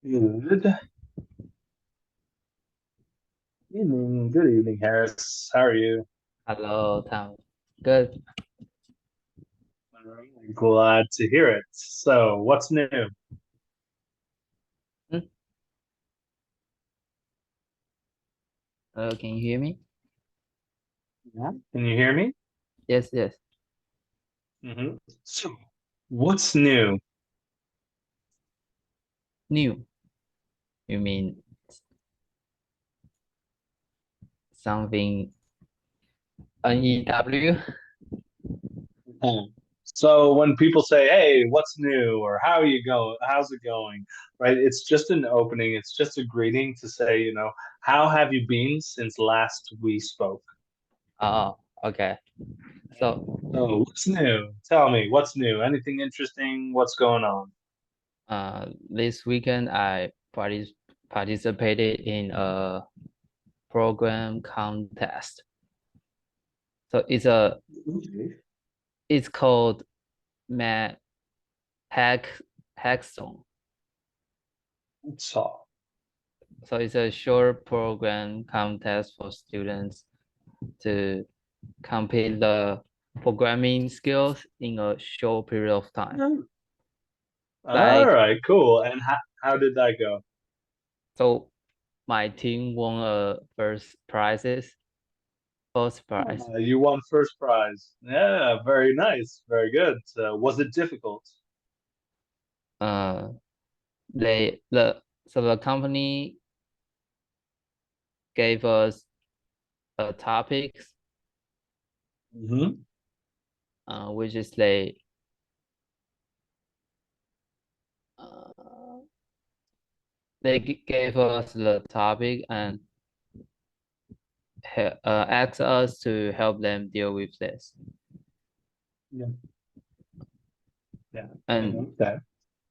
Good evening. Good evening, Harris. How are you? Hello, Tom. Good. I'm glad to hear it. So, what's new? Hmm? Can you hear me? Yeah. Can you hear me? Yes, yes. So, what's new? New. You mean something NEW? Mhm. So, when people say, "Hey, what's new?" or "How are you going? How's it going?" Right? It's just an opening. It's just a greeting to say, "How have you been since last we spoke?" Oh, okay. So, So, what's new? Tell me, what's new? Anything interesting? What's going on? this weekend I participated in a program contest. So Okay. it's called Math Hack Hackzone. That's all. So it's a short program contest for students to complete the programming skills in a short period of time. All Like, right, cool. And how did that go? so my team won a first prize. You won first prize. Yeah, very nice. Very good. Was it difficult? Uh, the company gave us a topics, Hmm. which is uh, gave us the topic and asked us to help them deal with this. Yeah. Yeah. And Okay.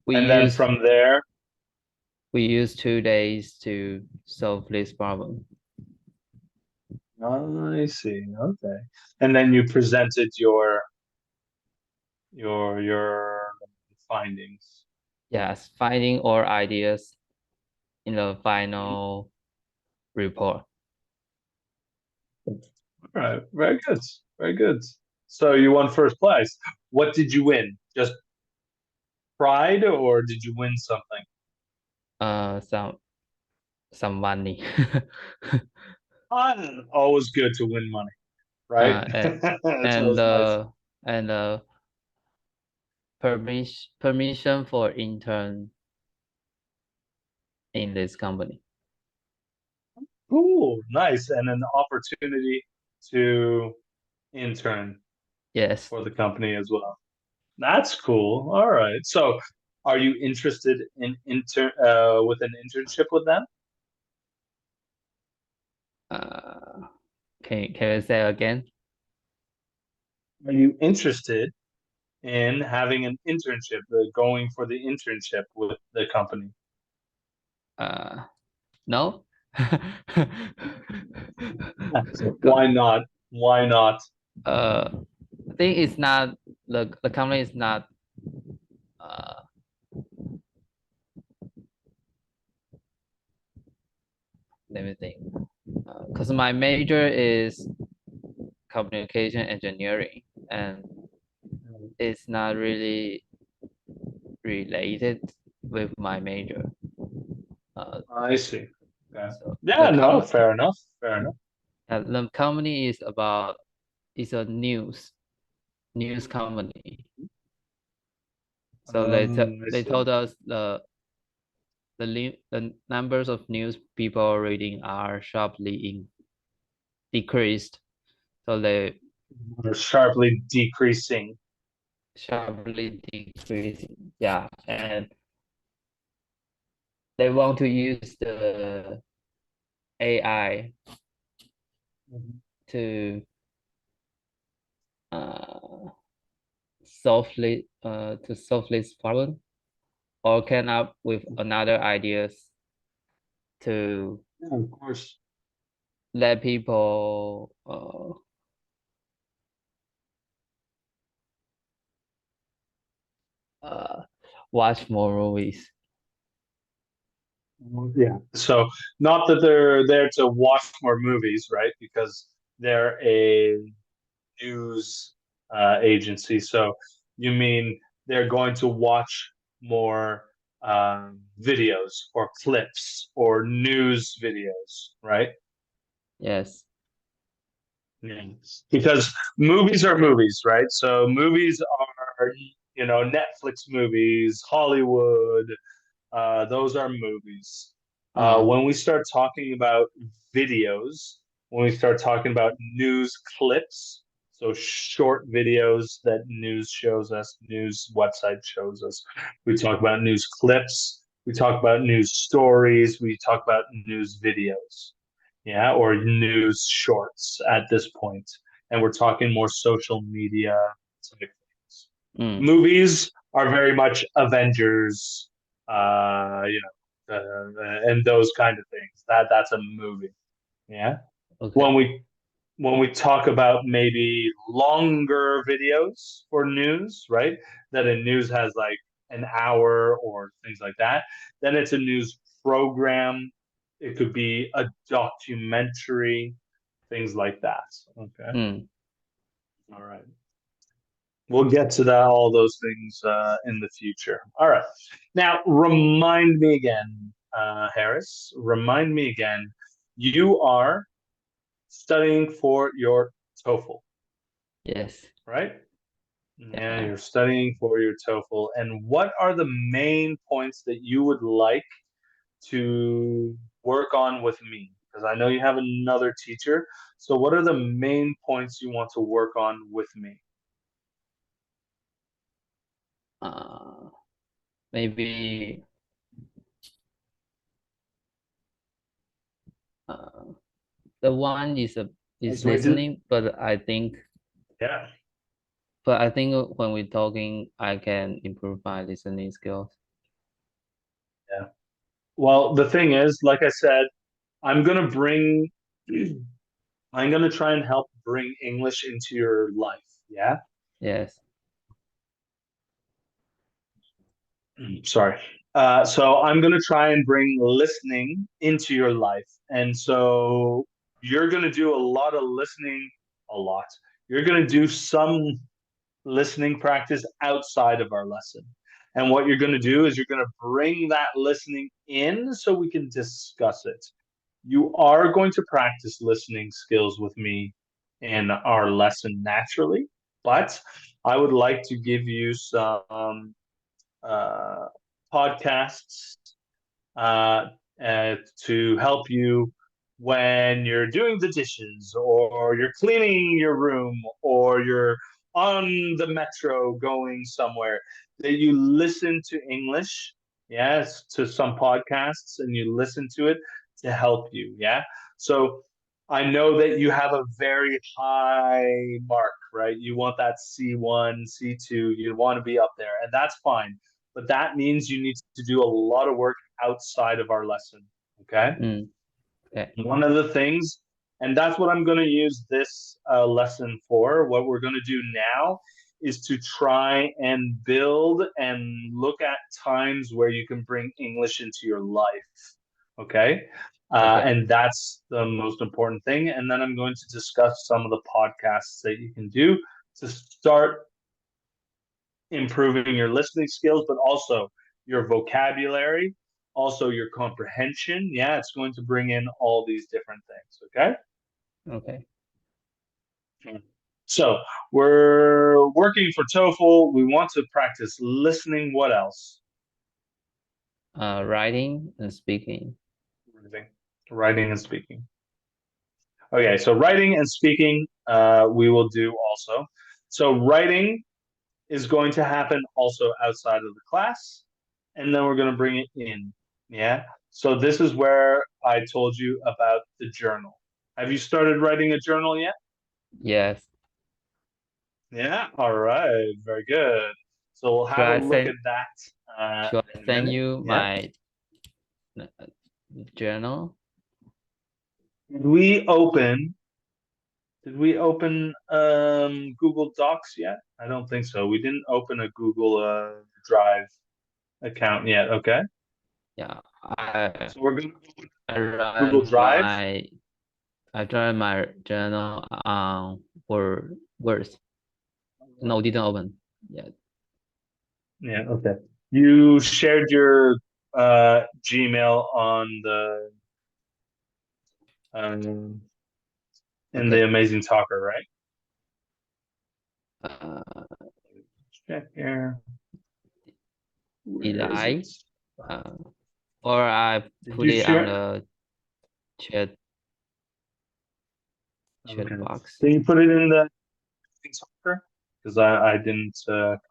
we And then used from there, we used 2 days to solve this problem. I see. Okay. And then you presented your findings. Yes, finding all ideas in the final report. All right. Very good. Very good. So you won first prize. What did you win? Just pride, or did you win something? Uh, some some money. Always good to win money, right? uh, and It's and always nice. and permission for intern in this company. Cool, nice, and an opportunity to intern Yes. for the company as well. That's cool. All right. So, are you interested in with an internship with them? Uh, can you say again? Are you interested in having an internship, going for the internship with the company? Uh, no. Why not? Why not? uh, I think it's not the company is not. Uh, Let me think. Because my major is communication engineering, and it's not really related with my major. I see. Okay. So Yeah, no, fair enough. Fair enough. the company is about is a news company. So I they see. told us the numbers of news people reading are decreased. So they Are sharply decreasing. sharply decreasing. Yeah, and they want to use the AI Mhm. to uh solve this problem or come up with another ideas to Yeah, of course. let people uh watch more movies. Yeah. So not that they're there to watch more movies, right? Because they're a news agency. So you mean they're going to watch more videos or clips or news videos, right? Yes. Yeah. Because movies are movies, right? So movies are, Netflix movies, Hollywood, those are movies. Mm, When we start talking about videos, when we start talking about news clips, so short videos that news shows us, news website shows us, we talk about news clips, we talk about news stories, we talk about news videos, yeah, or news shorts at this point. And we're talking more social media type things. mm, Movies are very much Avengers, and those kind of things. That's a movie. Yeah. okay. When we when we talk about maybe longer videos for news, right? That a news has like an hour or things like that, then it's a news program. It could be a documentary, things like that. Okay. Mm, All right. We'll get to that, all those things in the future. All right. Now, remind me again, Harris, remind me again, you are studying for your TOEFL, yes. right? Yeah, Yeah. you're studying for your TOEFL. And what are the main points that you would like to work on with me? Because I know you have another teacher. So, what are the main points you want to work on with me? Uh, maybe uh, the one is As we do. listening, but Yeah. I think when we're talking, I can improve my listening skills. Yeah. Well, the thing is, like I said, I'm gonna bring, I'm gonna try and help bring English into your life. Yeah. Yes. Sorry. So I'm gonna try and bring listening into your life, and so you're gonna do a lot of listening, a lot. You're gonna do some listening practice outside of our lesson. And what you're going to do is you're going to bring that listening in so we can discuss it. You are going to practice listening skills with me in our lesson naturally, but I would like to give you some uh, podcasts uh, to help you when you're doing the dishes or you're cleaning your room or you're on the metro going somewhere, that you listen to English, yes, to some podcasts and you listen to it to help you. Yeah. So I know that you have a very high mark, right? You want that C1, C2, you want to be up there, and that's fine. But that means you need to do a lot of work outside of our lesson. Okay. Mm, okay. One of the things, and that's what I'm going to use this lesson for. What we're going to do now is to try and build and look at times where you can bring English into your life. Okay. Okay. And that's the most important thing. And then I'm going to discuss some of the podcasts that you can do to start improving your listening skills, but also your vocabulary, also your comprehension. Yeah, it's going to bring in all these different things. Okay. Okay. So we're working for TOEFL. We want to practice listening. What else? Writing and speaking. Writing, writing and speaking. Okay, so writing and speaking, we will do also. So writing is going to happen also outside of the class, and then we're going to bring it in. Yeah. So this is where I told you about the journal. Have you started writing a journal yet? Yes. Yeah. All right. Very good. So we'll Should have a I look at send that should I in a send minute. you Yeah. my uh, journal? Did we open? Did we open Google Docs yet? I don't think so. We didn't open a Google Drive account yet. Okay. Yeah. I So we're going to go I Google run Drive. my journal on Word. No, didn't open yet. Yeah, okay. You shared your Gmail on the um in the Okay. Amazing Talker, right? Uh, Check here. did Where is it? I? Or I Did put you it on share? the chat Okay. box. Can you put it in the Amazing Talker? Because I didn't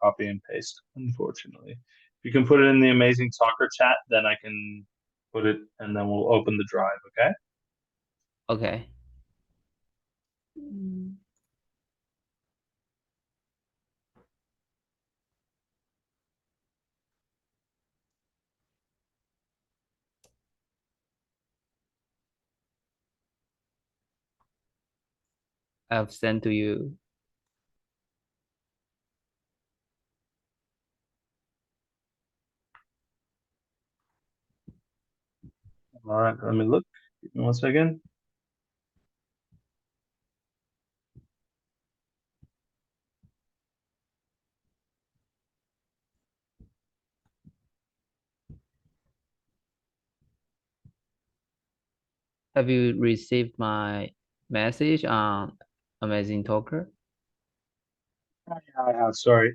copy and paste, unfortunately. If you can put it in the Amazing Talker chat, then I can put it and then we'll open the drive, okay? Okay. I've sent to you. All right, let me look. Give me 1 second. Have you received my message on Amazing Talker? I have, sorry.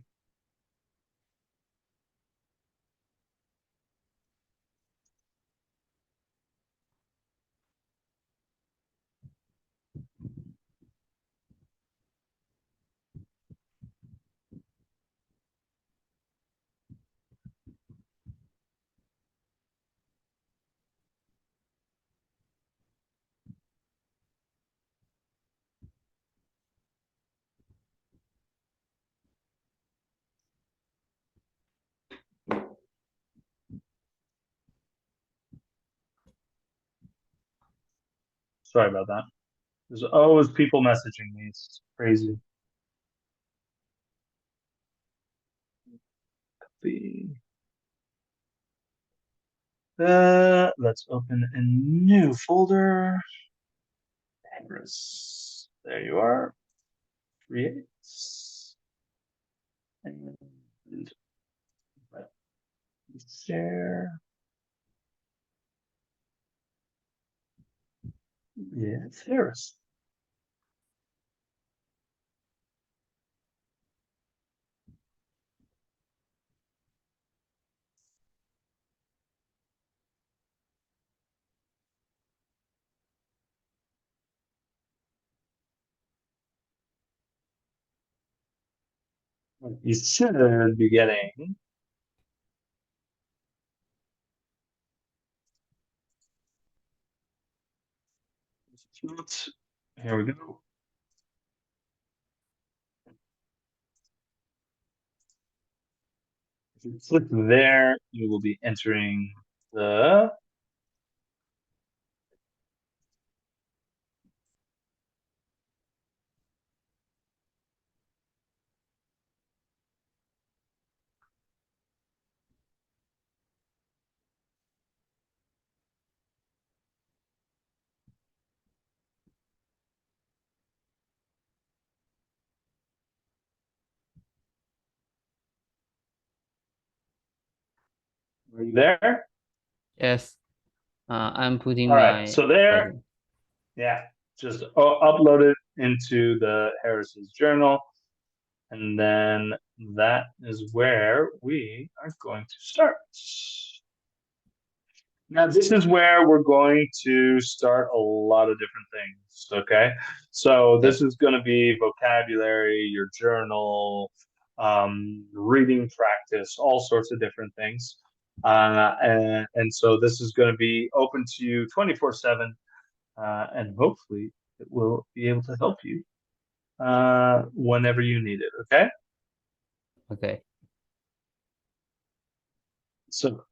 Sorry about that. There's always people messaging me. It's crazy. The let's open a new folder. Address. There you are. Create. And let me share. Yeah, it's Harris. You should be getting. Here we go. If you click there, you will be entering the. Are you there? Yes. I'm putting All right. my So there, present. yeah, just upload it into the Harris's journal. And then that is where we are going to start. Now, this is where we're going to start a lot of different things. Okay. So, this Yep. is going to be vocabulary, your journal, reading practice, all sorts of different things. And so, this is going to be open to you 24/7. And hopefully, it will be able to help you whenever you need it. Okay. Okay. So,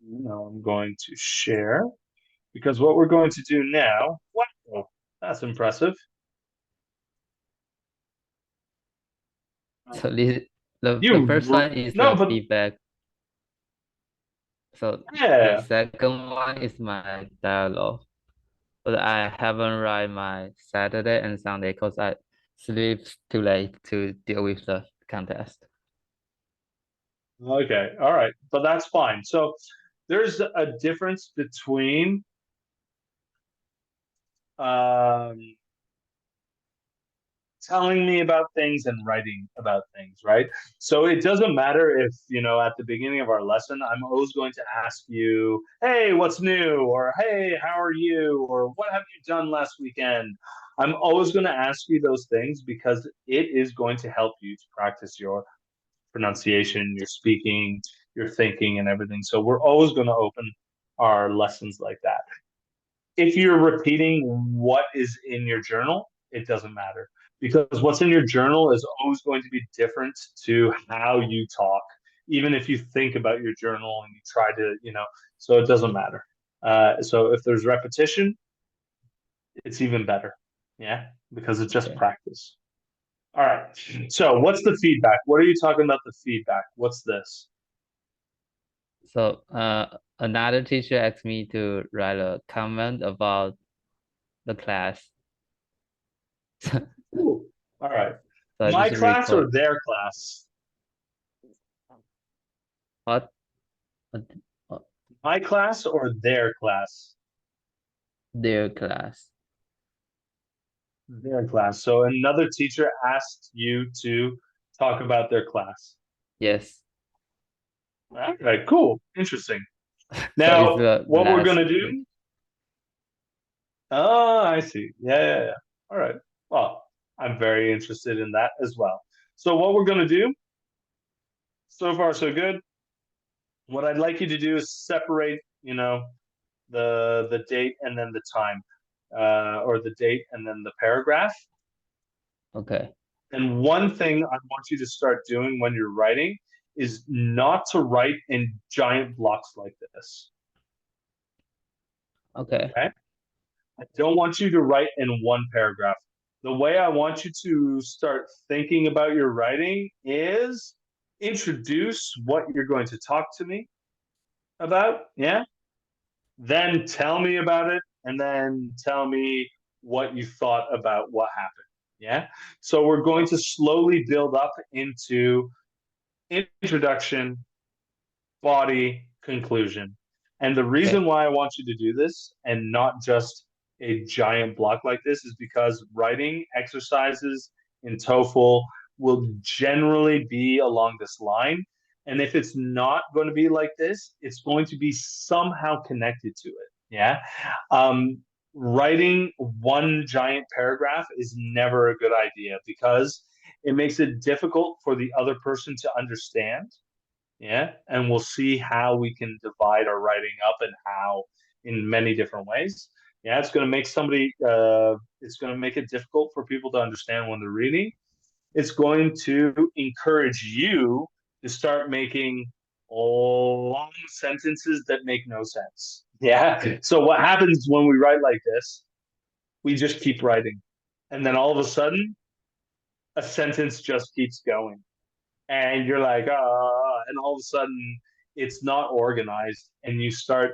now I'm going to share because what we're going to do now, wow, that's impressive. So this The first one is no, the but feedback. So the yeah. second one is my dialogue. But I haven't write my Saturday and Sunday because I sleep too late to deal with the contest. Okay, all right, but that's fine. So there's a difference between um, telling me about things and writing about things, right? So it doesn't matter if, at the beginning of our lesson, I'm always going to ask you, hey, what's new? Or hey, how are you? Or what have you done last weekend? I'm always going to ask you those things because it is going to help you to practice your pronunciation, your speaking, your thinking, and everything. So we're always going to open our lessons like that. If you're repeating what is in your journal, it doesn't matter because what's in your journal is always going to be different to how you talk, even if you think about your journal and you try to, so it doesn't matter. So if there's repetition, it's even better. Yeah, because it's just Okay. practice. All right. So what's the feedback? What are you talking about the feedback? What's this? So another teacher asked me to write a comment about the class. Ooh, all right. So I My just class record or their class? what? What? My class or their class? Their class. Their class. So another teacher asked you to talk about their class. Yes. All right, cool. Interesting. So it's Now, the what we're last gonna week. do? Oh, I see. Yeah, yeah, yeah. All right. Well, I'm very interested in that as well. So what we're gonna do, so far so good. What I'd like you to do is separate, the date and then the time, or the date and then the paragraph. Okay. And one thing I want you to start doing when you're writing is not to write in giant blocks like this. Okay. Okay. I don't want you to write in one paragraph. The way I want you to start thinking about your writing is introduce what you're going to talk to me about. Yeah. Then tell me about it. And then tell me what you thought about what happened. Yeah. So we're going to slowly build up into introduction, body, conclusion. And the Okay. reason why I want you to do this and not just a giant block like this is because writing exercises in TOEFL will generally be along this line. And if it's not going to be like this, it's going to be somehow connected to it. Yeah. Um, Writing one giant paragraph is never a good idea because it makes it difficult for the other person to understand. Yeah. And we'll see how we can divide our writing up and how in many different ways. Yeah. It's going to make it difficult for people to understand when they're reading. It's going to encourage you to start making long sentences that make no sense. Yeah. So what happens when we write like this? We just keep writing. And then all of a sudden, a sentence just keeps going and you're like, and all of a sudden it's not organized and you start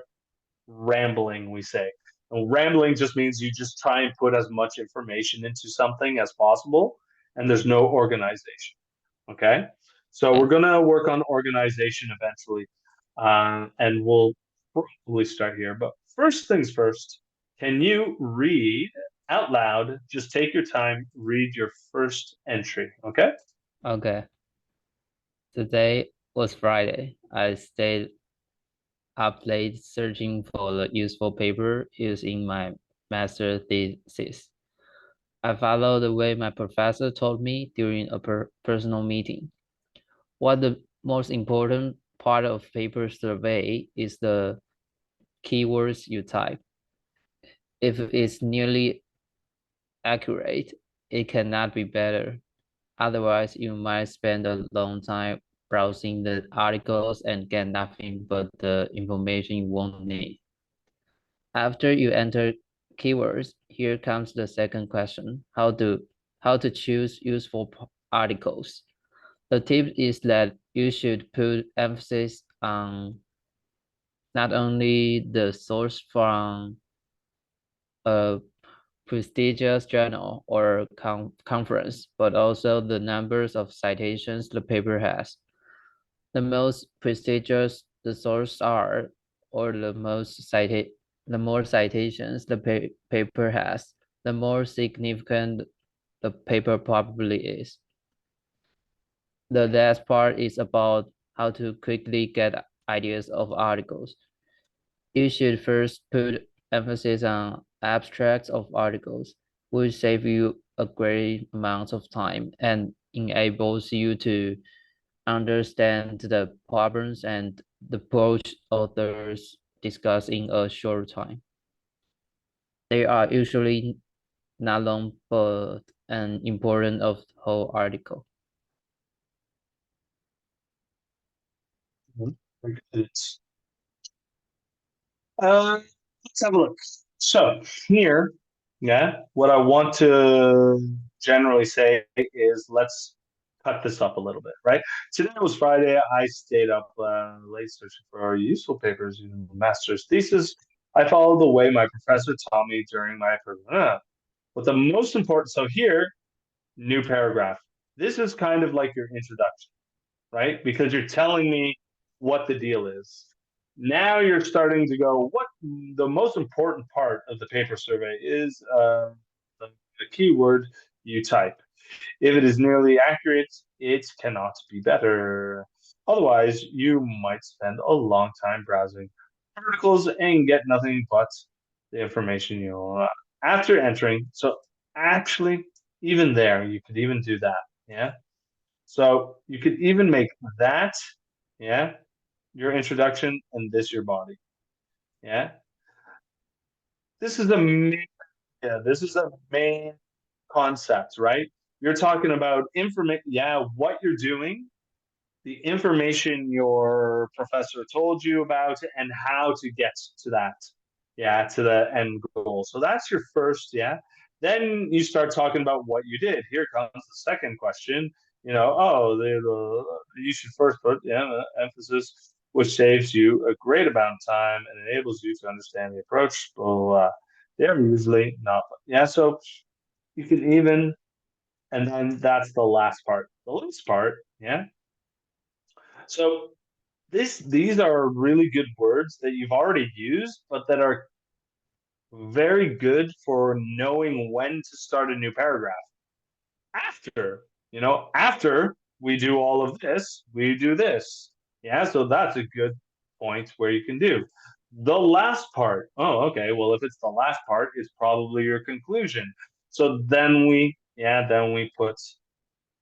rambling, we say. And rambling just means you just try and put as much information into something as possible and there's no organization. Okay. So Yeah. we're going to work on organization eventually. And we'll probably start here. But first things first, can you read out loud? Just take your time, read your first entry. Okay. Okay. Today was Friday. I stayed up late searching for the useful paper used in my master thesis. I followed the way my professor told me during a personal meeting. What the most important part of paper survey is the keywords you type. If it's nearly accurate, it cannot be better. Otherwise, you might spend a long time browsing the articles and get nothing but the information you won't need. After you enter keywords, here comes the second question: how to choose useful articles. The tip is that you should put emphasis on not only the source from a prestigious journal or conference, but also the numbers of citations the paper has. The most prestigious the source are, or the more citations the paper has, the more significant the paper probably is. The last part is about how to quickly get ideas of articles. You should first put emphasis on abstracts of articles, which save you a great amount of time and enables you to understand the problems and the approach authors discuss in a short time. They are usually not long but an important of the whole article. Very good. Let's have a look. So here, yeah, what I want to generally say is let's cut this up a little bit, right? Today was Friday. I stayed up late searching for useful papers, master's thesis. I followed the way my professor taught me during my first. But the most important, so here, new paragraph. This is kind of like your introduction, right? Because you're telling me what the deal is. Now you're starting to go, what the most important part of the paper survey is the keyword you type. If it is nearly accurate, it cannot be better. Otherwise, you might spend a long time browsing articles and get nothing but the information you want. After entering. So actually, even there, you could even do that. Yeah. So you could even make that, yeah, your introduction and this your body. Yeah. This is the main, yeah, this is the main concept, right? You're talking about information, yeah, what you're doing, the information your professor told you about, and how to get to that, yeah, to the end goal. So that's your first, yeah. Then you start talking about what you did. Here comes the second question. You should first put emphasis, which saves you a great amount of time and enables you to understand the approach. Well, they're usually not, yeah. So you can even, and then that's the last part. The last part, yeah. So these are really good words that you've already used, but that are very good for knowing when to start a new paragraph. After we do all of this, we do this. Yeah, so that's a good point where you can do. The last part, oh, okay, well, if it's the last part, it's probably your conclusion. So then we put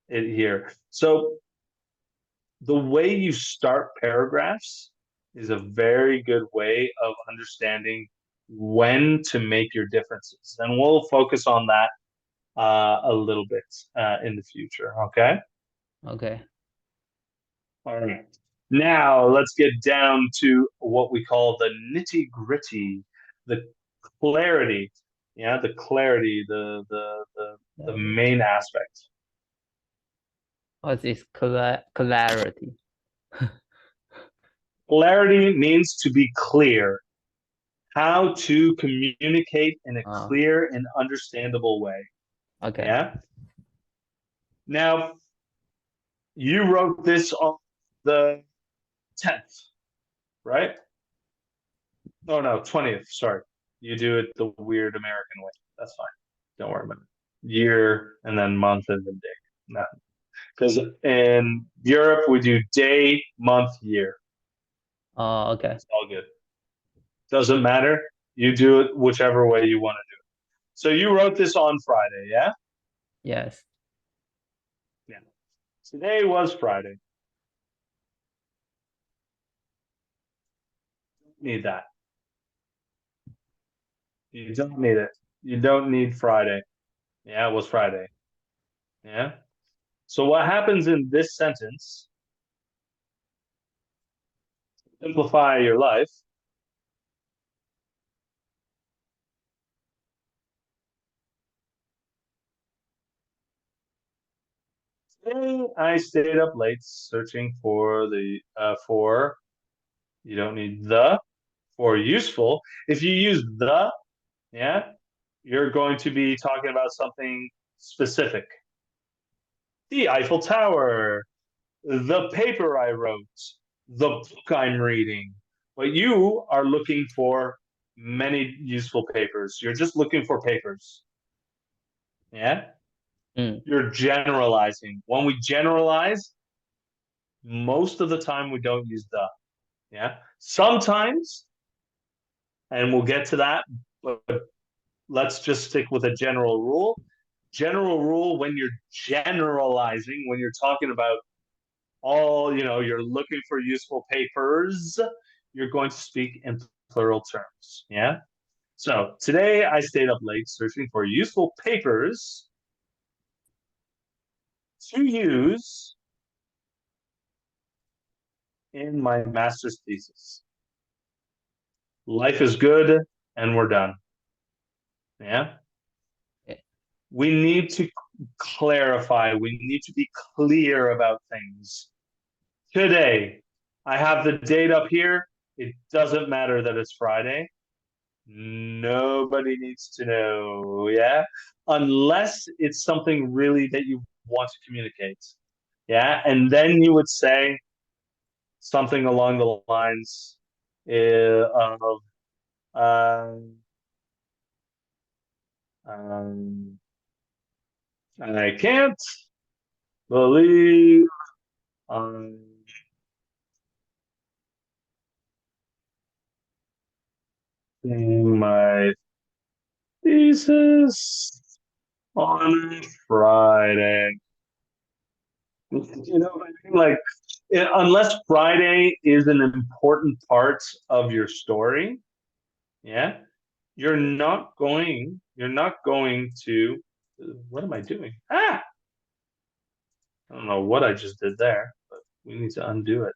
it here. So the way you start paragraphs is a very good way of understanding when to make your differences. And we'll focus on that a little bit in the future. Okay. Okay. All right. Now let's get down to what we call the nitty gritty, the clarity. Yeah, the clarity, the main aspect. What is clarity? Clarity means to be clear, how to communicate in a Oh, clear and understandable way. okay. Yeah. Now, you wrote this on the 10th, right? Oh, no, 20th. Sorry. You do it the weird American way. That's fine. Don't worry about it. Year and then month and then day. No. Because in Europe, we do day, month, year. Oh, okay. It's all good. Doesn't matter. You do it whichever way you want to do it. So you wrote this on Friday, yeah? Yes. Yeah. Today was Friday. Need that. You don't need it. You don't need Friday. Yeah, it was Friday. Yeah. So what happens in this sentence, simplify your life, Today I stayed up late searching for for you don't need the for useful. If you use the, yeah, you're going to be talking about something specific. The Eiffel Tower, the paper I wrote, the book I'm reading. But you are looking for many useful papers. You're just looking for papers. Yeah? Mm, You're generalizing. When we generalize, most of the time we don't use the. Yeah? Sometimes, and we'll get to that, but let's just stick with a general rule. General rule when you're generalizing, when you're talking about you're looking for useful papers, you're going to speak in plural terms. Yeah. So today I stayed up late searching for useful papers to use in my master's thesis. Life is good and we're done. Yeah. okay. We need to clarify, we need to be clear about things. Today, I have the date up here. It doesn't matter that it's Friday. Nobody needs to know, yeah? Unless it's something really that you want to communicate. Yeah. And then you would say something along the lines of, um, um, I can't believe I'm doing my thesis on Friday. You know what I mean? Like, unless Friday is an important part of your story, yeah, you're not going to, what am I doing? I don't know what I just did there, but we need to undo it.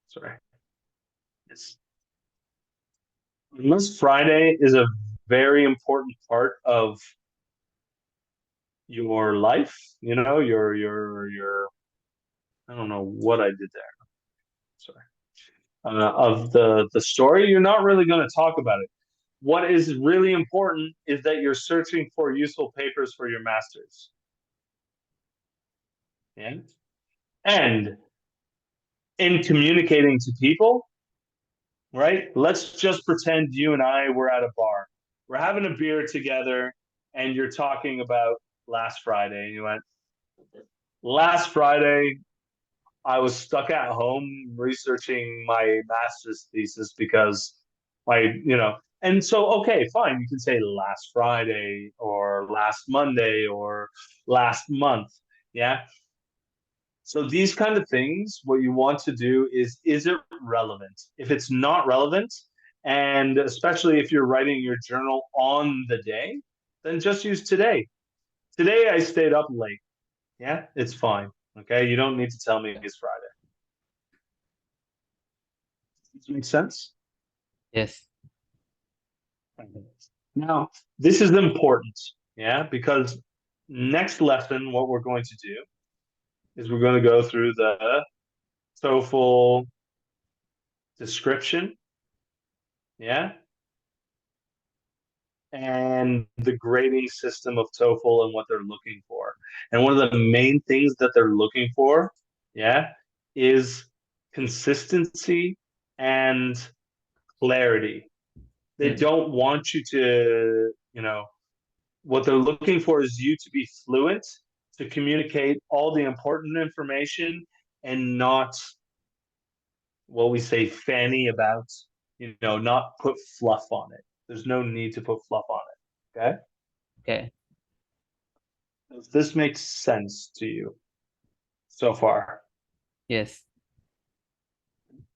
Sorry. It's, unless Friday is a very important part of your life, I don't know what I did there. Sorry. Of the story, you're not really going to talk about it. What is really important is that you're searching for useful papers for your masters. Yeah? And in communicating to people, right? Let's just pretend you and I were at a bar. We're having a beer together, and you're talking about last Friday. And you went, last Friday, I was stuck at home researching my master's thesis because and so, okay, fine. You can say last Friday or last Monday or last month. Yeah. So these kind of things, what you want to do is it relevant? If it's not relevant, and especially if you're writing your journal on the day, then just use today. Today I stayed up late. Yeah, it's fine. Okay. You don't need to tell me it's Friday. Does it make sense? Yes. Now, this is important, yeah, because next lesson, what we're going to do is we're going to go through the TOEFL description, yeah, and the grading system of TOEFL and what they're looking for. And one of the main things that they're looking for, yeah, is consistency and clarity. They Mm, don't want you to, what they're looking for is you to be fluent, to communicate all the important information and not what we say fanny about, not put fluff on it. There's no need to put fluff on it. Okay. okay. Does this make sense to you so far? Yes.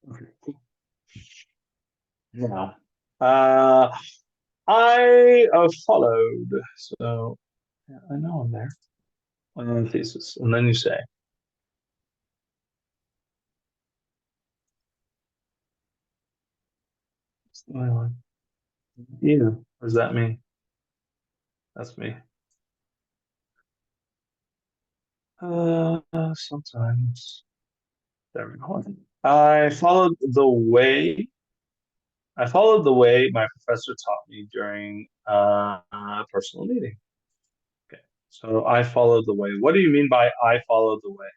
Okay, cool. Now, uh, I followed. So yeah, I know I'm there. Thesis. And then you say, yeah, what does that mean? That's me. Sometimes. There we go. I followed the way I followed the way my professor taught me during a personal meeting. Okay. So I followed the way. What do you mean by I followed the way?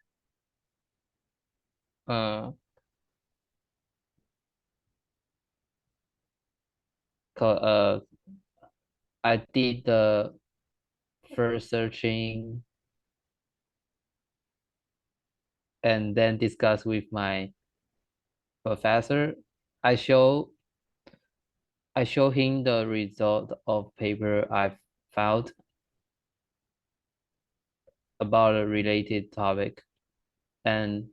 Uh, uh, I did the first searching and then discuss with my professor. I show I show him the result of paper I found about a related topic, and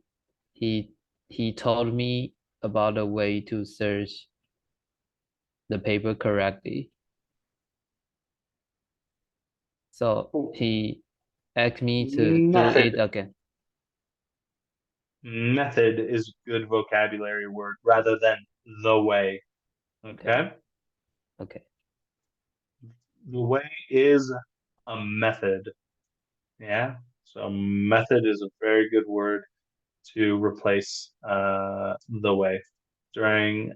he he told me about a way to search the paper correctly. So he asked me to do it Method. again. Method is a good vocabulary word rather than the way. Okay, Okay. okay. The way is a method. Yeah. So method is a very good word to replace the way during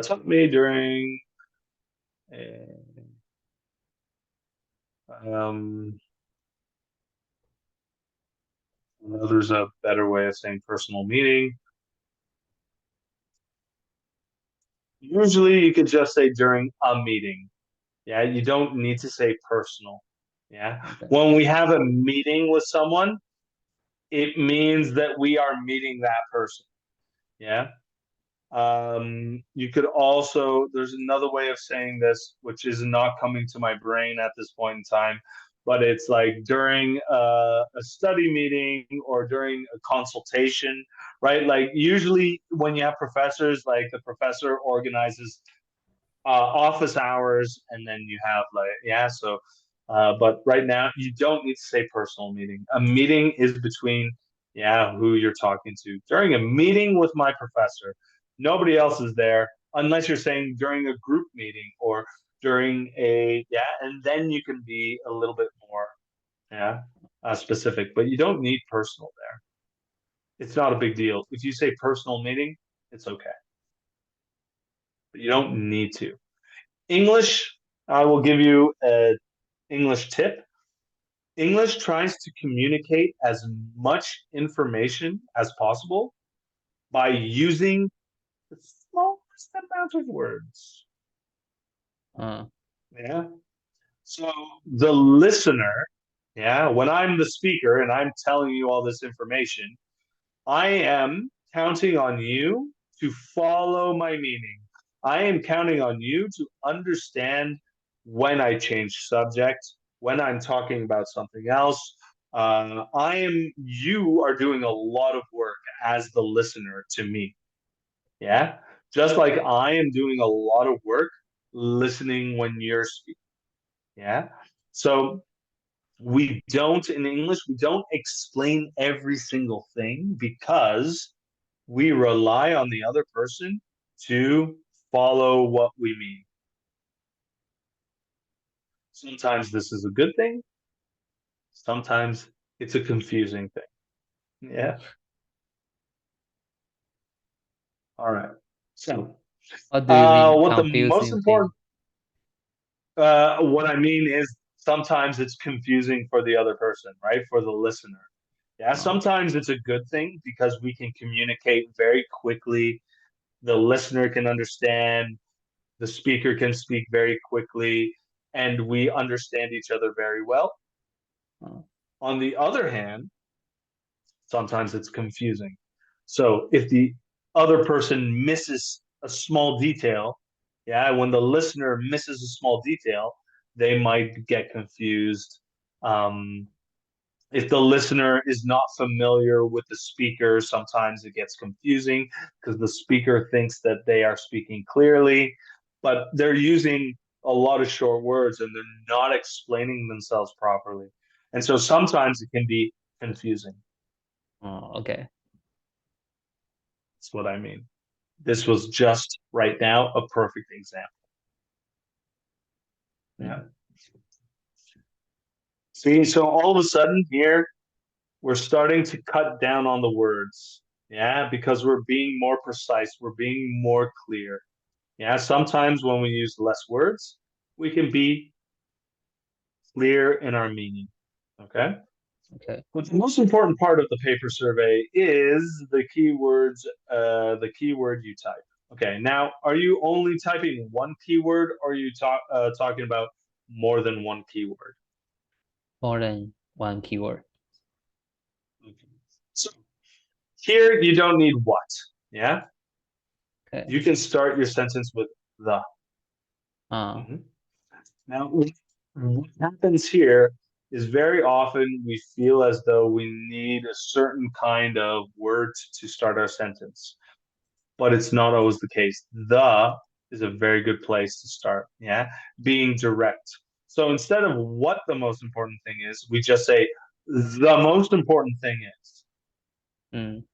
taught me during uh, um there's a better way of saying personal meeting. Usually you could just say during a meeting. Yeah, you don't need to say personal. Yeah. Okay. When we have a meeting with someone, it means that we are meeting that person. Yeah. You could also, there's another way of saying this, which is not coming to my brain at this point in time, but it's like during a study meeting or during a consultation, right? Like usually when you have professors, like the professor organizes office hours, and then you have like yeah. So, but right now you don't need to say personal meeting. A meeting is between yeah who you're talking to. During a meeting with my professor, nobody else is there unless you're saying during a group meeting or during a yeah, and then you can be a little bit more yeah specific. But you don't need personal there. It's not a big deal. If you say personal meeting, it's okay, but you don't need to. English, I will give you an English tip. English tries to communicate as much information as possible by using the smallest amount of words. Uh, Yeah. So the listener, yeah, when I'm the speaker and I'm telling you all this information, I am counting on you to follow my meaning. I am counting on you to understand when I change subject, when I'm talking about something else. You are doing a lot of work as the listener to me. Yeah. Just like I am doing a lot of work listening when you're speaking. Yeah. So in English, we don't explain every single thing because we rely on the other person to follow what we mean. Sometimes this is a good thing, sometimes it's a confusing thing. Yeah. All right. So, what do you mean what the most confusing important, thing? what I mean is sometimes it's confusing for the other person, right? For the listener. Yeah. Uh, Sometimes it's a good thing because we can communicate very quickly. The listener can understand, the speaker can speak very quickly, and we understand each other very well. uh, On the other hand, sometimes it's confusing. So if the other person misses a small detail, yeah, when the listener misses a small detail, they might get confused. Um, if the listener is not familiar with the speaker, sometimes it gets confusing because the speaker thinks that they are speaking clearly, but they're using a lot of short words and they're not explaining themselves properly. And so sometimes it can be confusing. okay. That's what I mean. This was just right now a perfect example. Yeah. Mm. See, so all of a sudden here, we're starting to cut down on the words. Yeah, because we're being more precise, we're being more clear. Yeah, sometimes when we use less words, we can be clear in our meaning. Okay. Okay. But the most important part of the paper survey is the keyword you type. Okay, now are you only typing one keyword, or are you talking about more than one keyword? More than one keyword. Okay. So here you don't need what. Yeah, Okay. you can start your sentence with the. Uh, Mhm. Now, what happens here is very often we feel as though we need a certain kind of word to start our sentence, but it's not always the case. The is a very good place to start. Yeah. Being direct. So instead of what the most important thing is, we just say the most important thing is. mm,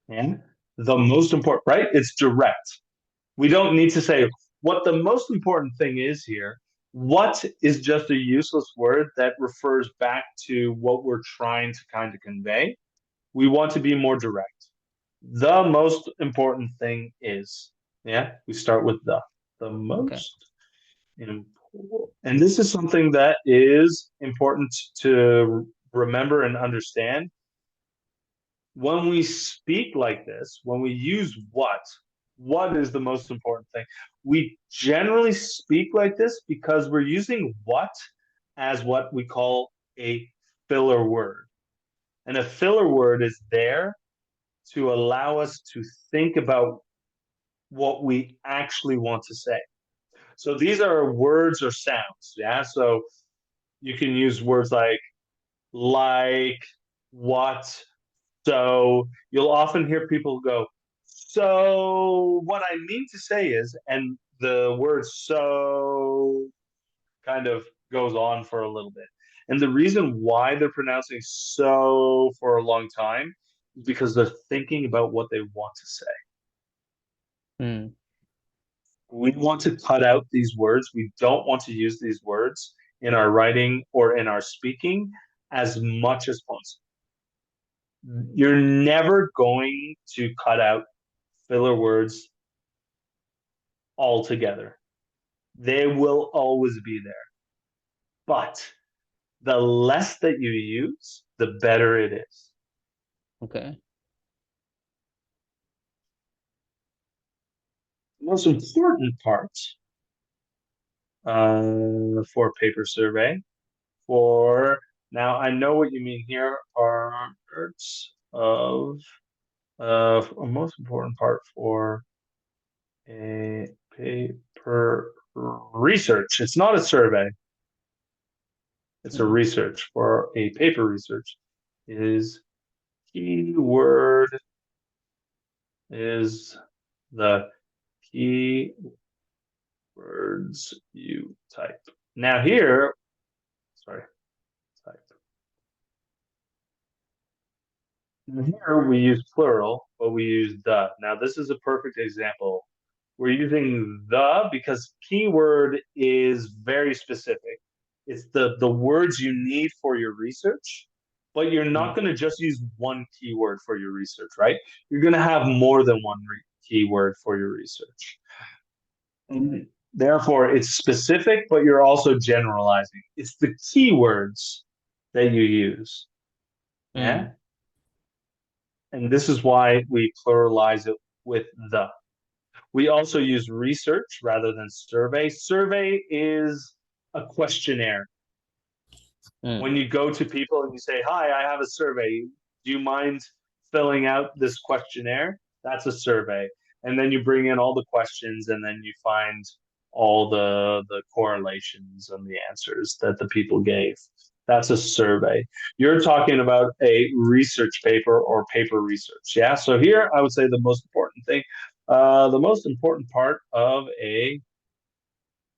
Yeah. The most important, right? It's direct. We don't need to say what the most important thing is here. What is just a useless word that refers back to what we're trying to kind of convey. We want to be more direct. The most important thing is, yeah, we start with the okay. most important. And this is something that is important to remember and understand. When we speak like this, when we use what is the most important thing? We generally speak like this because we're using what as what we call a filler word. And a filler word is there to allow us to think about what we actually want to say. So these are words or sounds. Yeah. So you can use words like, what, so. You'll often hear people go, so what I mean to say is, and the word so kind of goes on for a little bit. And the reason why they're pronouncing so for a long time is because they're thinking about what they want to say. Mm, We want to cut out these words. We don't want to use these words in our writing or in our speaking as much as possible. You're never going to cut out filler words altogether. They will always be there. But the less that you use, the better it is. okay. The most important part for paper survey for now, I know what you mean here are parts of a most important part for a paper research. It's not a survey. It's a Mm, research for a paper research is keyword is the key words you type. Now here, sorry, type. Now here we use plural, but we use the. Now this is a perfect example. We're using the because keyword is very specific. It's the words you need for your research, but you're not mm, going to just use one keyword for your research, right? You're going to have more than one keyword for your research. And therefore, it's specific, but you're also generalizing. It's the keywords that you use. Yeah. mm, And this is why we pluralize it with the. We also use research rather than survey. Survey is a questionnaire. mm, When you go to people and you say, "Hi, I have a survey. Do you mind filling out this questionnaire?" That's a survey. And then you bring in all the questions and then you find all the correlations and the answers that the people gave. That's a survey. You're talking about a research paper or paper research. Yeah. So here I would say the most important thing, the most important part of a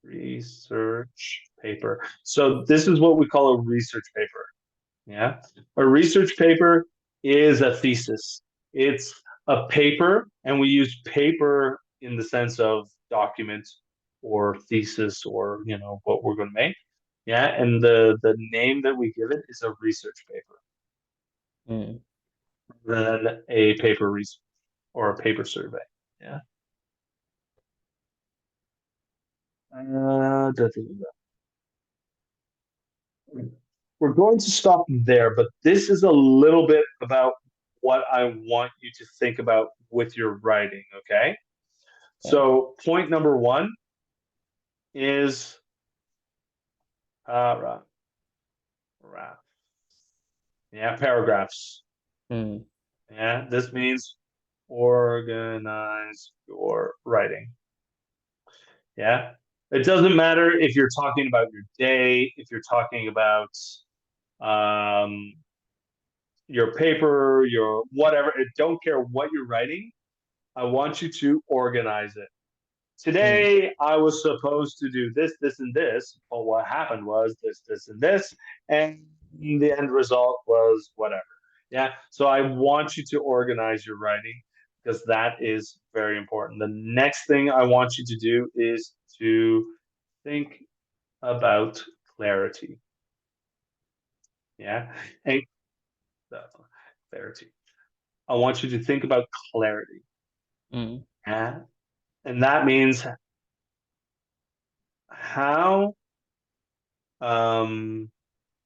research paper. So this is what we call a research paper. Yeah. A research paper is a thesis. It's a paper, and we use paper in the sense of document or thesis or, what we're going to make. Yeah, and the name that we give it is a research paper Mm. than a paper research or a paper survey. Yeah. Da, da, da. We're going to stop there, but this is a little bit about what I want you to think about with your writing, okay? Okay. So, point number one is ra, ra. Yeah, paragraphs. Mm. Yeah, this means organize your writing. Yeah. It doesn't matter if you're talking about your day, if you're talking about um, your paper, your whatever. I don't care what you're writing. I want you to organize it. Mm. Today, I was supposed to do this, this, and this, but what happened was this, this, and this, and the end result was whatever. Yeah. So I want you to organize your writing because that is very important. The next thing I want you to do is to think about clarity. Yeah. And clarity. I want you to think about clarity. Mm. Yeah. And that means how um,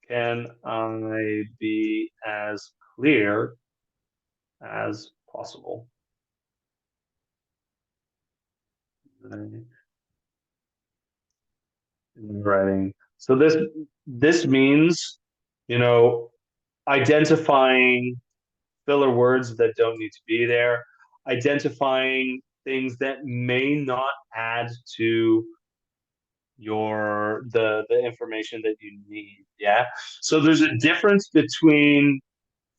can I be as clear as possible in writing? So this means, you know, identifying filler words that don't need to be there, identifying things that may not add to the information that you need. Yeah. So there's a difference between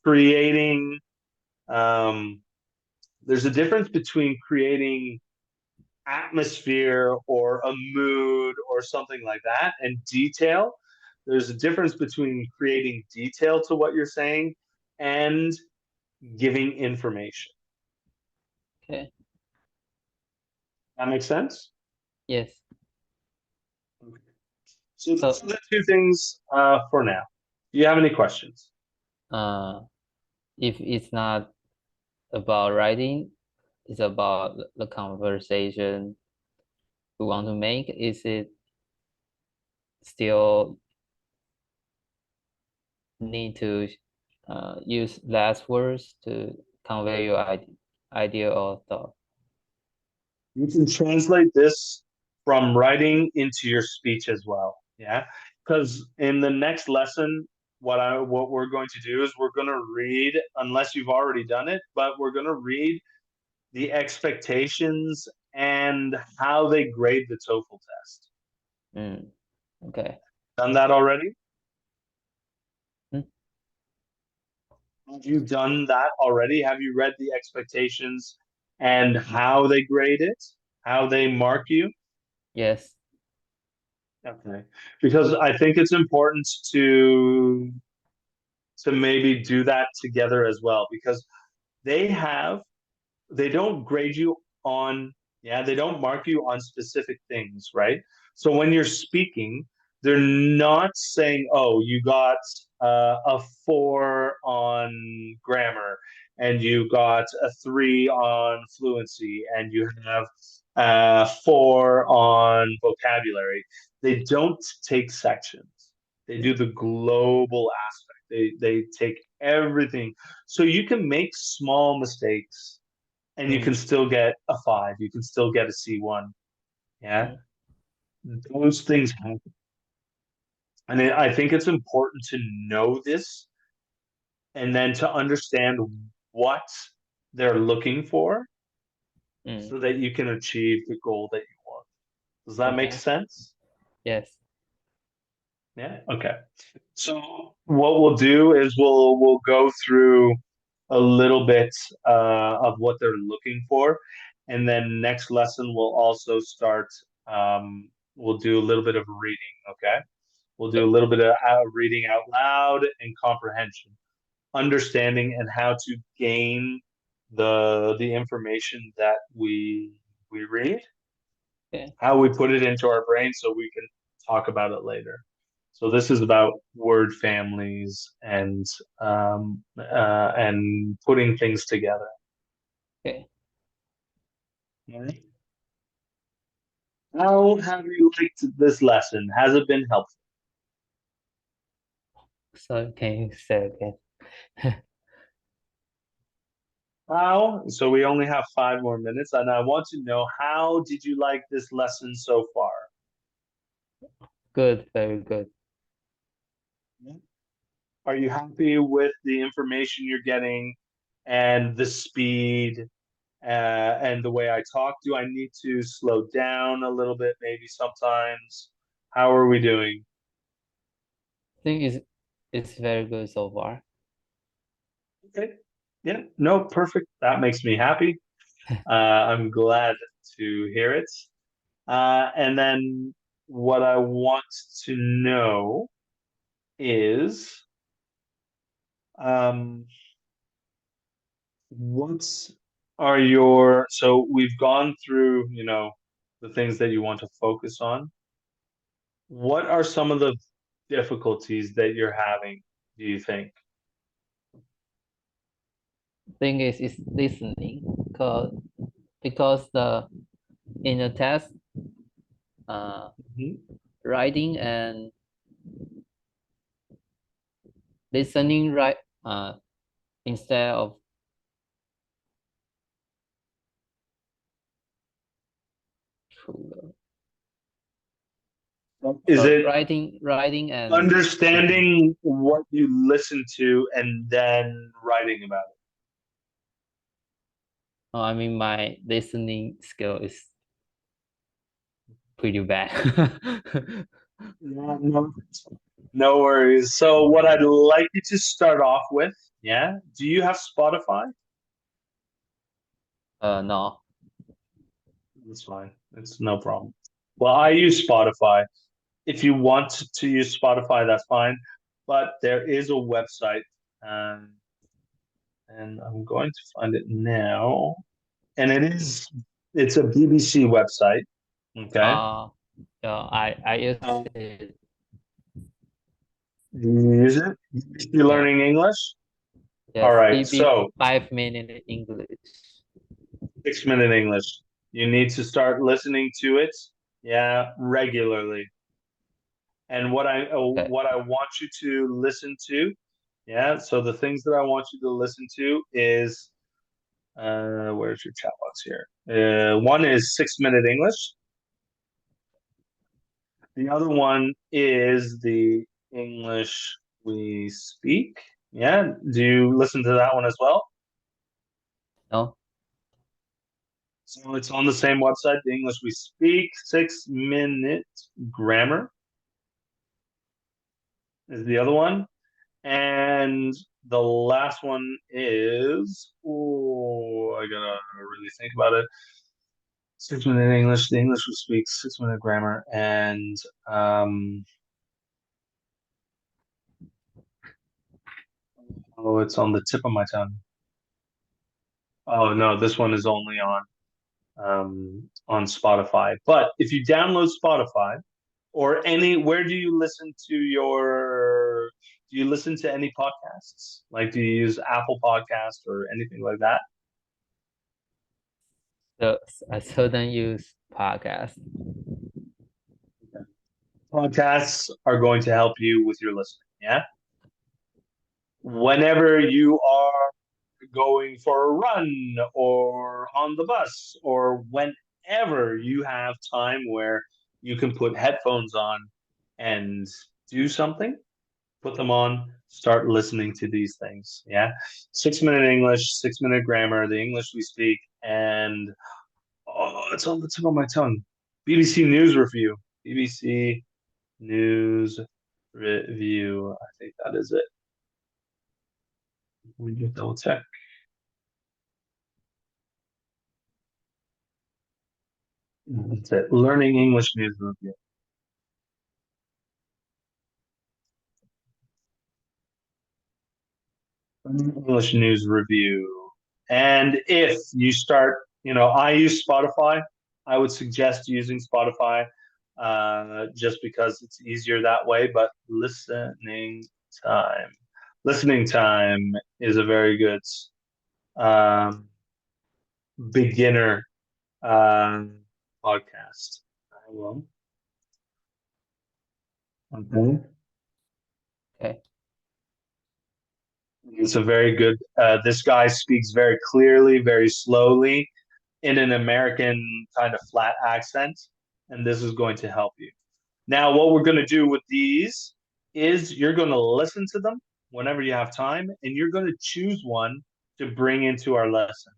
creating um, there's a difference between creating atmosphere or a mood or something like that and detail. There's a difference between creating detail to what you're saying and giving information. Okay. That makes sense? Yes. So those So, are the two things for now. Do you have any questions? uh, if it's not about writing, it's about the conversation we want to make. Is it still need to use less words to convey your idea or thought? You can translate this from writing into your speech as well. Yeah. Because in the next lesson, what we're going to do is we're going to read, unless you've already done it, but we're going to read the expectations and how they grade the TOEFL test. Mm. Okay. Done that already? Mm. Have you done that already? Have you read the expectations and how they grade it, how they mark you? Yes. Okay. Because I think it's important to maybe do that together as well because they have they don't grade you on they don't mark you on specific things, right? So when you're speaking, they're not saying, oh, you got a 4 on grammar and you got a 3 on fluency and you have 4 on vocabulary. They don't take sections. They do the global aspect. They take everything. So you can make small mistakes and you can Mm. still get a 5. You can still get a C1. Yeah. Mm. Those things happen. And I think it's important to know this and then to understand what they're looking for Mm. so that you can achieve the goal that you want. Does that make Okay. sense? Yes. Yeah. Okay. So what we'll do is we'll go through a little bit of what they're looking for, and then next lesson we'll also start. We'll do a little bit of reading. Okay, we'll do a little bit of reading out loud and comprehension, understanding, and how to gain the information that we read, Okay. how we put it into our brain, so we can talk about it later. So this is about word families and putting things together. Okay. All right. How have you liked this lesson? Has it been helpful? So can you say again? How? So we only have 5 more minutes, and I want to know, how did you like this lesson so far? Good, very good. Yeah. Are you happy with the information you're getting and the speed and the way I talk? Do I need to slow down a little bit, maybe sometimes? How are we doing? I think it's very good so far. Okay. Yeah. No, perfect. That makes me happy. I'm glad to hear it. And then what I want to know is um, what are your, so we've gone through, the things that you want to focus on. What are some of the difficulties that you're having, do you think? Thing is listening because the in the test uh Mhm. writing and listening right instead of Is it writing and listening. understanding what you listen to and then writing about it? Oh, I mean my listening skill is pretty bad. Yeah, no, no worries. So what I'd like you to start off with, yeah, do you have Spotify? No. That's fine. It's no problem. Well, I use Spotify. If you want to use Spotify, that's fine. But there is a website, um, and I'm going to find it now. And it's a BBC website. Okay. Uh yeah, I use Um, it. do you use it? BBC Yeah. Learning English? All Yes, right. BB So 5 minute English. 6 minute English. You need to start listening to it, yeah, regularly. And Okay. what I want you to listen to, yeah. So the things that I want you to listen to is where's your chat box here? One is 6 minute English. The other one is the English we speak. Yeah. Do you listen to that one as well? No? So it's on the same website, the English we speak. 6 minute grammar is the other one. And the last one is, oh, I gotta really think about it. 6 minute English, the English we speak, 6 minute grammar, and um, oh, it's on the tip of my tongue. Oh no, this one is only on Spotify. But if you download Spotify or any, where do you listen to your? Do you listen to any podcasts? Like, do you use Apple Podcast or anything like that? So I certain use podcast. Podcasts are going to help you with your listening. Yeah. Whenever you are going for a run or on the bus or whenever you have time where you can put headphones on and do something, put them on, start listening to these things. Yeah. 6 minute English, 6 minute grammar, the English we speak, and oh, it's on the tip of my tongue. BBC News Review. BBC News Review. I think that is it. Let me just double check. That's it. Learning English News Review. English News Review. And if you start, I use Spotify. I would suggest using Spotify. just because it's easier that way. But time, listening time is a very good um, beginner um, podcast. Well, okay. Okay. It's a very good. This guy speaks very clearly, very slowly, in an American kind of flat accent, and this is going to help you. Now, what we're going to do with these is you're going to listen to them whenever you have time, and you're going to choose one to bring into our lesson,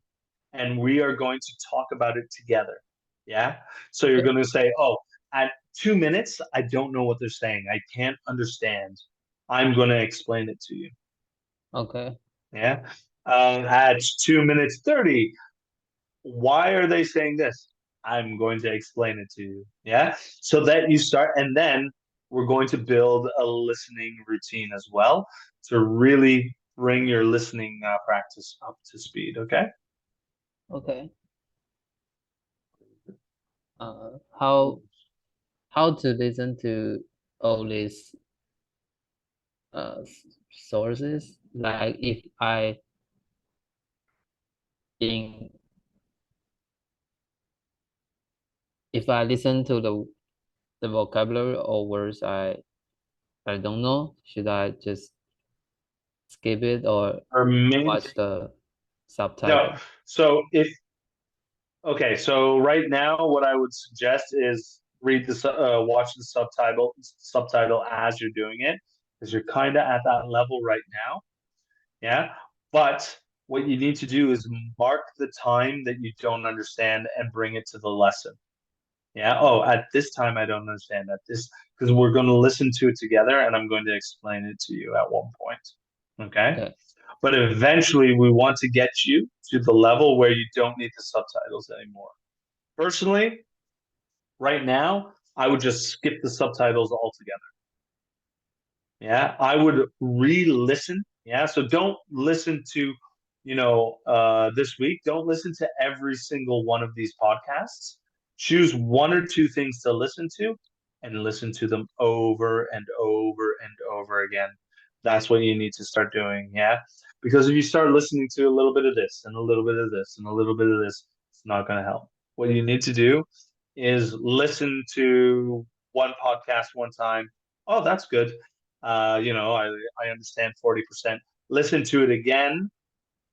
and we are going to talk about it together. Yeah. So you're going to say, "Oh, at 2 minutes, I don't know what they're saying. I can't understand. I'm going to explain it to you." Okay. Yeah. At 2 minutes 30, why are they saying this? I'm going to explain it to you. Yeah. So that you start, and then we're going to build a listening routine as well to really bring your listening practice up to speed. Okay. Okay. How to listen to all these sources? Like in if I listen to the vocabulary or words I don't know, should I just skip it or Or watch mint. the No. subtitle? So if okay, so right now, what I would suggest is watch the subtitle as you're doing it, because you're kind of at that level right now. Yeah. But what you need to do is mark the time that you don't understand and bring it to the lesson. Yeah. Oh, at this time, I don't understand at this, because we're going to listen to it together and I'm going to explain it to you at one point. Okay. Okay. But eventually, we want to get you to the level where you don't need the subtitles anymore. Personally, right now, I would just skip the subtitles altogether. Yeah, I would re-listen. Yeah, so don't listen to, this week. Don't listen to every single one of these podcasts. Choose one or two things to listen to and listen to them over and over and over again. That's what you need to start doing. Yeah, because if you start listening to a little bit of this and a little bit of this and a little bit of this, it's not going to help. What you need to do is listen to one podcast one time. Oh, that's good. I understand 40%. Listen to it again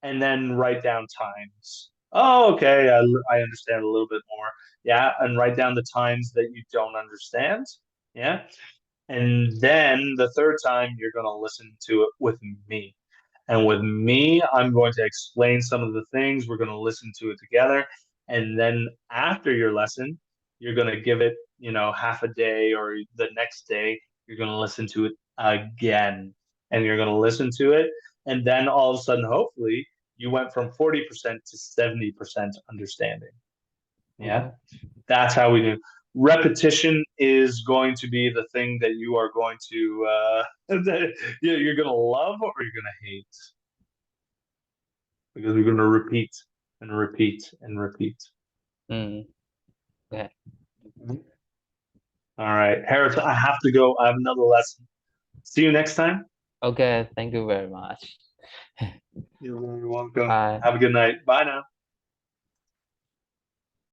and then write down times. Oh, okay. I understand a little bit more. Yeah. And write down the times that you don't understand. Yeah. And then the third time, you're going to listen to it with me. And with me, I'm going to explain some of the things. We're going to listen to it together. And then after your lesson, you're going to give it, half a day or the next day, you're going to listen to it again. And you're going to listen to it. And then all of a sudden, hopefully, you went from 40% to 70% understanding. Yeah. Okay. That's how we do. Repetition is going to be the thing that you are going to that you're going to love or you're going to hate, because we're going to repeat and repeat and repeat. Mm. Okay. All right, Harris, I have to go. I have another lesson. See you next time. Okay. Thank you very much. You're very welcome. Bye. Have a good night. Bye now.